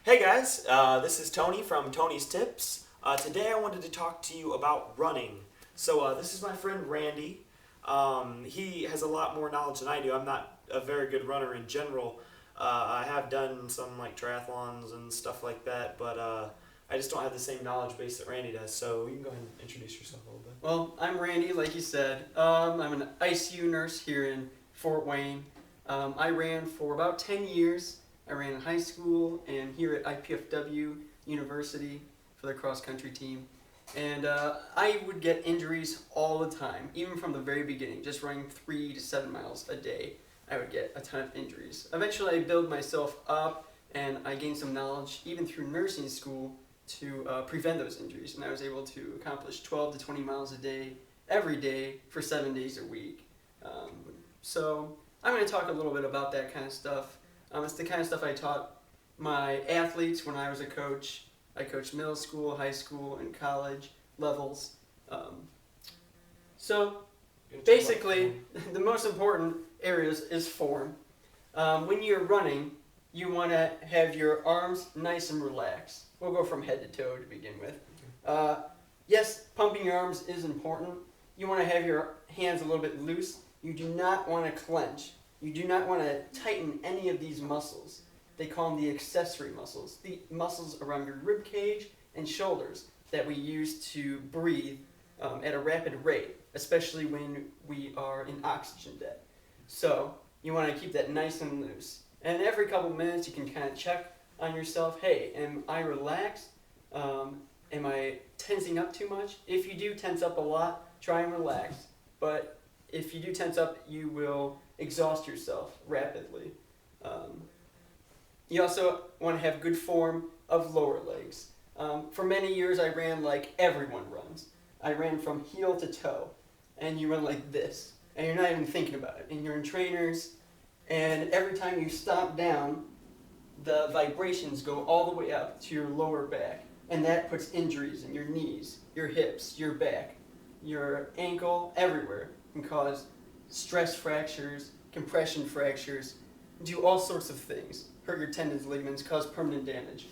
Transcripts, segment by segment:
Hey guys, this is Tony from Tony's Tips. Today I wanted to talk to you about running. This is my friend Randy. He has a lot more knowledge than I do. I'm not a very good runner in general. I have done some like triathlons and stuff like that, but I just don't have the same knowledge base that Randy does. So you can go ahead and introduce yourself a little bit. Well, I'm Randy, like you said. I'm an ICU nurse here in Fort Wayne. I ran for about 10 years. I ran in high school and here at IPFW University for the cross-country team. And I would get injuries all the time, even from the very beginning, just running 3 to 7 miles a day. I would get a ton of injuries. Eventually I built myself up and I gained some knowledge, even through nursing school, to prevent those injuries. And I was able to accomplish 12 to 20 miles a day, every day, for 7 days a week. So I'm going to talk a little bit about that kind of stuff. It's the kind of stuff I taught my athletes when I was a coach. I coached middle school, high school, and college levels. So basically, the most important areas is form. When you're running, you want to have your arms nice and relaxed. We'll go from head to toe to begin with. Yes, pumping your arms is important. You want to have your hands a little bit loose. You do not want to clench. You do not want to tighten any of these muscles. They call them the accessory muscles, the muscles around your rib cage and shoulders that we use to breathe at a rapid rate, especially when we are in oxygen debt. So you want to keep that nice and loose. And every couple minutes you can kind of check on yourself, hey, am I relaxed? Am I tensing up too much? If you do tense up a lot, try and relax. But if you do tense up, you will exhaust yourself rapidly. You also want to have good form of lower legs. For many years I ran like everyone runs. I ran from heel to toe, and you run like this, and you're not even thinking about it. And you're in trainers, and every time you stop down, the vibrations go all the way up to your lower back, and that puts injuries in your knees, your hips, your back, your ankle, everywhere. It can cause stress fractures, compression fractures, do all sorts of things, hurt your tendons, ligaments, cause permanent damage.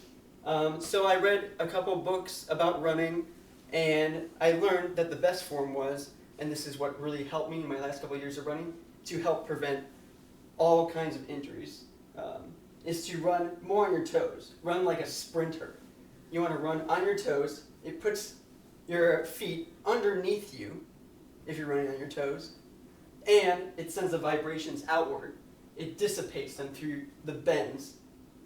So I read a couple books about running, and I learned that the best form was, and this is what really helped me in my last couple of years of running, to help prevent all kinds of injuries, is to run more on your toes. Run like a sprinter. You want to run on your toes. It puts your feet underneath you if you're running on your toes, and it sends the vibrations outward. It dissipates them through the bends.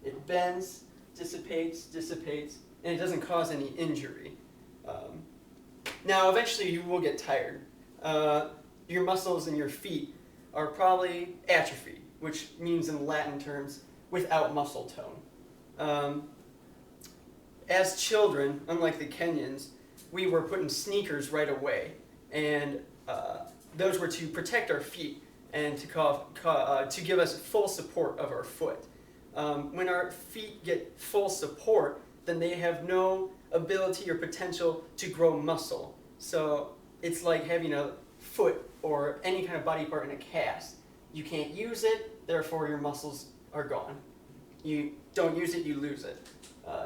It bends, dissipates, and it doesn't cause any injury. Now, eventually you will get tired. Your muscles in your feet are probably atrophied, which means in Latin terms, without muscle tone. As children, unlike the Kenyans, we were put in sneakers right away, and those were to protect our feet and to give us full support of our foot. When our feet get full support, then they have no ability or potential to grow muscle. So it's like having a foot or any kind of body part in a cast. You can't use it, therefore your muscles are gone. You don't use it, you lose it,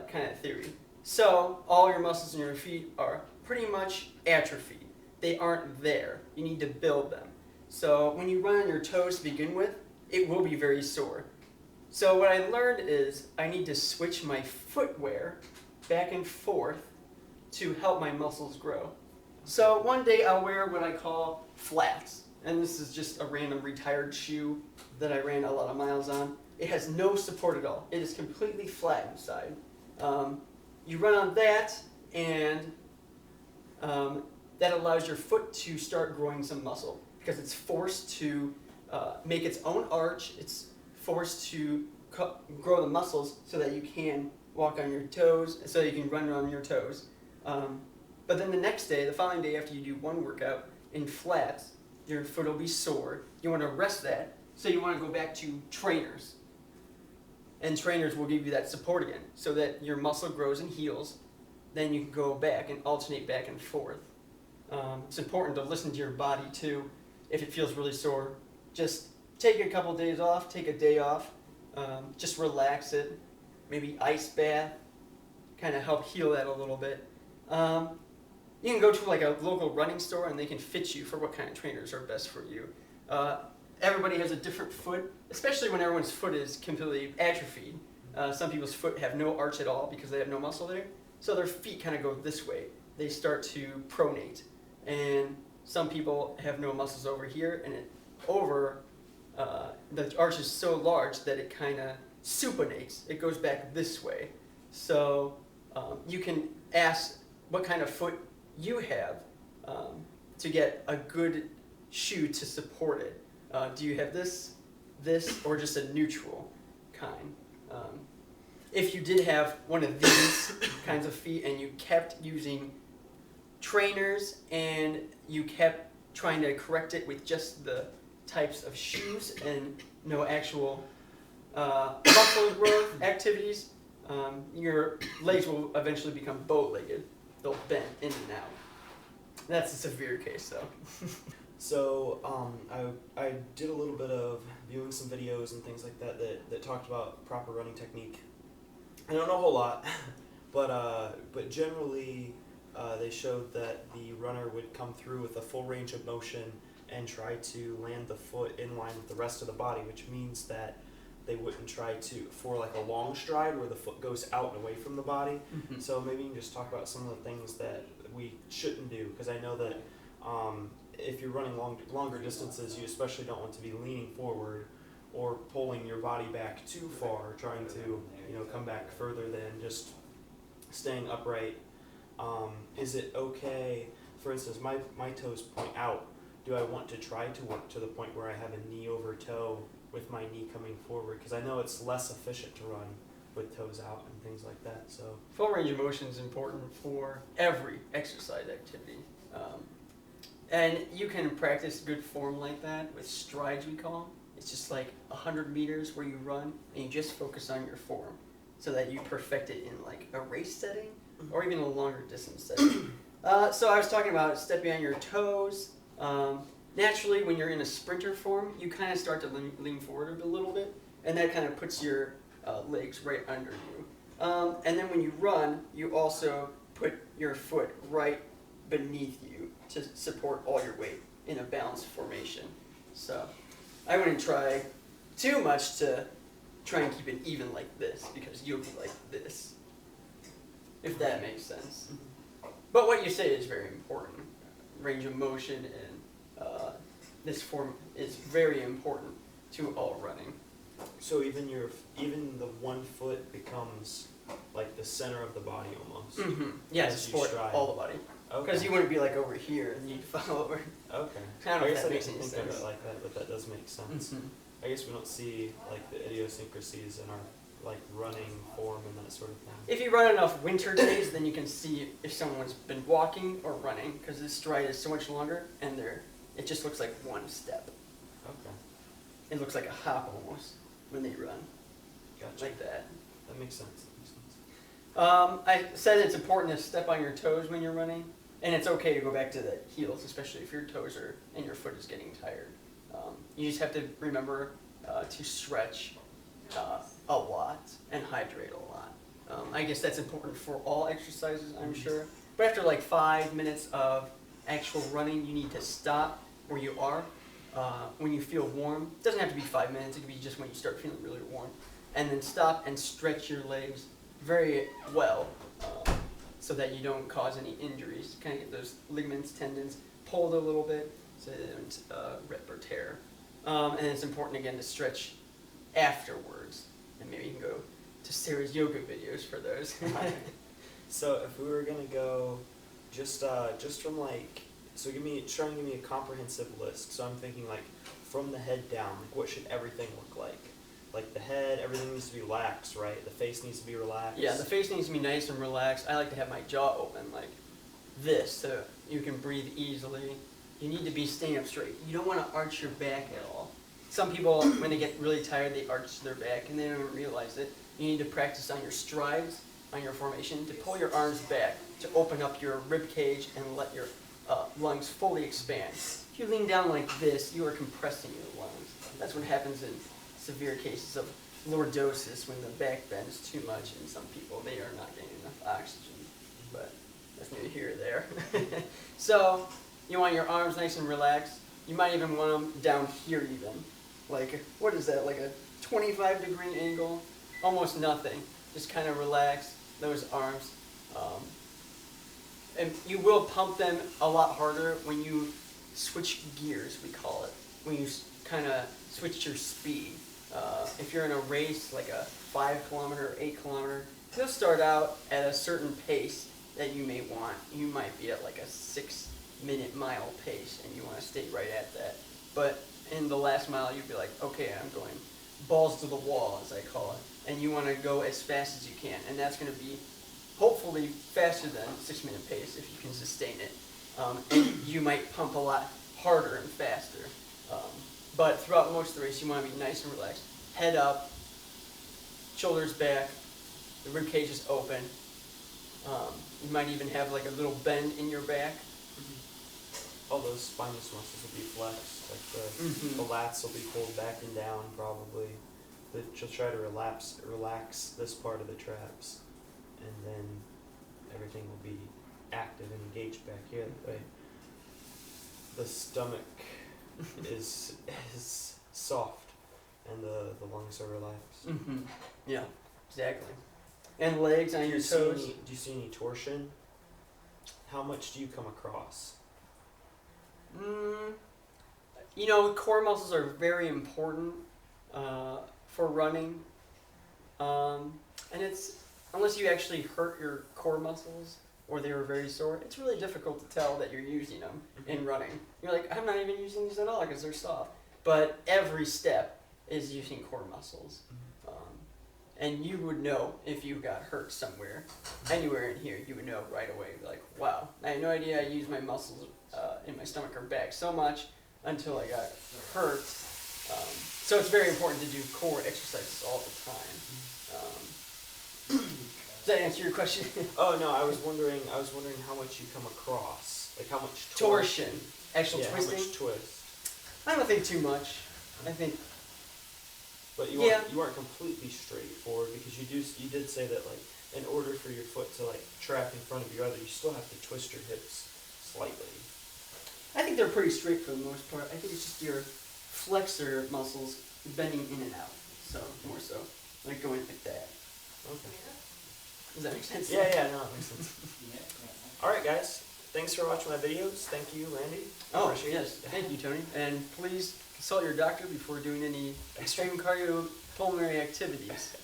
kind of theory. So all your muscles in your feet are pretty much atrophied. They aren't there. You need to build them. So when you run on your toes to begin with, it will be very sore. So what I learned is I need to switch my footwear back and forth to help my muscles grow. So one day I'll wear what I call flats. And this is just a random retired shoe that I ran a lot of miles on. It has no support at all. It is completely flat inside. You run on that, and that allows your foot to start growing some muscle because it's forced to make its own arch. It's forced to grow the muscles so that you can walk on your toes, so you can run on your toes. But then the next day, the following day after you do one workout in flats, your foot will be sore. You want to rest that, so you want to go back to trainers. And trainers will give you that support again, so that your muscle grows and heals. Then you can go back and alternate back and forth. It's important to listen to your body too. If it feels really sore, just take a couple days off, take a day off, just relax it, maybe ice bath, kind of help heal that a little bit. You can go to like a local running store and they can fit you for what kind of trainers are best for you. Everybody has a different foot, especially when everyone's foot is completely atrophied. Some people's foot have no arch at all because they have no muscle there. So their feet kind of go this way. They start to pronate. And some people have no muscles over here, and the arch is so large that it kind of supinates. It goes back this way. So you can ask what kind of foot you have to get a good shoe to support it. Do you have this, or just a neutral kind? If you did have one of these kinds of feet and you kept using trainers and you kept trying to correct it with just the types of shoes and no actual muscle growth activities, your legs will eventually become bow-legged. They'll bend in and out. That's a severe case, though. So I did a little bit of viewing some videos and things like that talked about proper running technique. I don't know a whole lot, but generally they showed that the runner would come through with a full range of motion and try to land the foot in line with the rest of the body, which means that they wouldn't try to, for like a long stride where the foot goes out and away from the body. Mm-hmm. So maybe you can just talk about some of the things that we shouldn't do, because I know that if you're running longer distances, you especially don't want to be leaning forward or pulling your body back too far, trying to come back further than just staying upright. Is it okay, for instance, my toes point out, do I want to try to work to the point where I have a knee over toe with my knee coming forward? Because I know it's less efficient to run with toes out and things like that. So full range of motion is important for every exercise activity. And you can practice good form like that with strides, we call them. It's just like 100 meters where you run and you just focus on your form so that you perfect it in like a race setting or even a longer distance setting. So I was talking about stepping on your toes. Naturally, when you're in a sprinter form, you kind of start to lean forward a little bit, and that kind of puts your legs right under you. And then when you run, you also put your foot right beneath you to support all your weight in a balanced formation. So I wouldn't try too much to try and keep it even like this, because you'll be like this, if that makes sense. But what you say is very important. Range of motion and this form is very important to all running. So even the one foot becomes like the center of the body almost. Mm-hmm. Yeah, to support all the body. Because you wouldn't be like over here and you'd fall over. Okay. I don't know if guess that I makes didn't any think of sense. it like that, but that does make sense. Mm-hmm. I guess we don't see like the idiosyncrasies in our like running form and that sort of thing. If you run enough winter days, then you can see if someone's been walking or running, because this stride is so much longer and it just looks like one step. Okay. It looks like a hop almost when they run. Gotcha. Like that. That makes sense. I said it's important to step on your toes when you're running, and it's okay to go back to the heels, especially if your toes and your foot is getting tired. You just have to remember to stretch a lot and hydrate a lot. I guess that's important for all exercises, I'm sure. But after like 5 minutes of actual running, you need to stop where you are. When you feel warm, it doesn't have to be 5 minutes, it could be just when you start feeling really warm. And then stop and stretch your legs very well so that you don't cause any injuries. Kind of get those ligaments, tendons pulled a little bit so they don't rip or tear. And it's important again to stretch afterwards. And maybe you can go to Sarah's yoga videos for those. So if we were gonna go just from like, so try and give me a comprehensive list. So I'm thinking like from the head down, like what should everything look like? Like the head, everything needs to be relaxed, right? The face needs to be relaxed. Yeah, the face needs to be nice and relaxed. I like to have my jaw open like this so you can breathe easily. You need to be staying up straight. You don't want to arch your back at all. Some people, when they get really tired, they arch their back and they don't realize it. You need to practice on your strides, on your formation, to pull your arms back, to open up your rib cage and let your lungs fully expand. If you lean down like this, you are compressing your lungs. That's what happens in severe cases of lordosis when the back bends too much, and some people, they are not getting enough oxygen, but that's neither here or there. So you want your arms nice and relaxed. You might even want them down here even. Like, what is that, like a 25-degree angle? Almost nothing. Just kind of relax those arms. And you will pump them a lot harder when you switch gears, we call it. When you kind of switch your speed. If you're in a race, like a 5-kilometer or 8-kilometer, you'll start out at a certain pace that you may want. You might be at like a 6-minute mile pace, and you want to stay right at that. But in the last mile, you'd be like, okay, I'm going balls to the wall, as I call it. And you want to go as fast as you can. And that's going to be hopefully faster than 6-minute pace if you can sustain it. And you might pump a lot harder and faster. But throughout most of the race, you want to be nice and relaxed. Head up, shoulders back, the rib cage is open. You might even have like a little bend in your back. All those spinous muscles will be flexed, like the lats will be pulled back and down probably. You'll try to relax this part of the traps, and then everything will be active and engaged back here. That way, the stomach is soft, and the lungs are relaxed. Yeah, exactly. And legs on your toes. Do you see any torsion? How much do you come across? You know, core muscles are very important for running. And it's, unless you actually hurt your core muscles or they were very sore, it's really difficult to tell that you're using them in running. You're like, I'm not even using these at all because they're soft. But every step is using core muscles. And you would know if you got hurt somewhere, anywhere in here, you would know right away. You'd be like, wow, I had no idea I used my muscles in my stomach or back so much until I got hurt. So it's very important to do core exercises all the time. Does that answer your question? Oh no, I was wondering how much you come across, like how much Torsion, actual yeah, twisting. how much twist. I don't think too much. I think. But you weren't completely straightforward because you did say that like in order for your foot to like trap in front of your other, you still have to twist your hips slightly. I think they're pretty straight for the most part. I think it's just your flexor muscles bending in and out. So more so, like going like that. Okay. Does that make sense? Yeah, no, it makes sense. All right, guys. Thanks for watching my videos. Thank you, Randy. Oh, Appreciate yes. it. Thank you, Tony. And please consult your doctor before doing any extreme cardiopulmonary activities.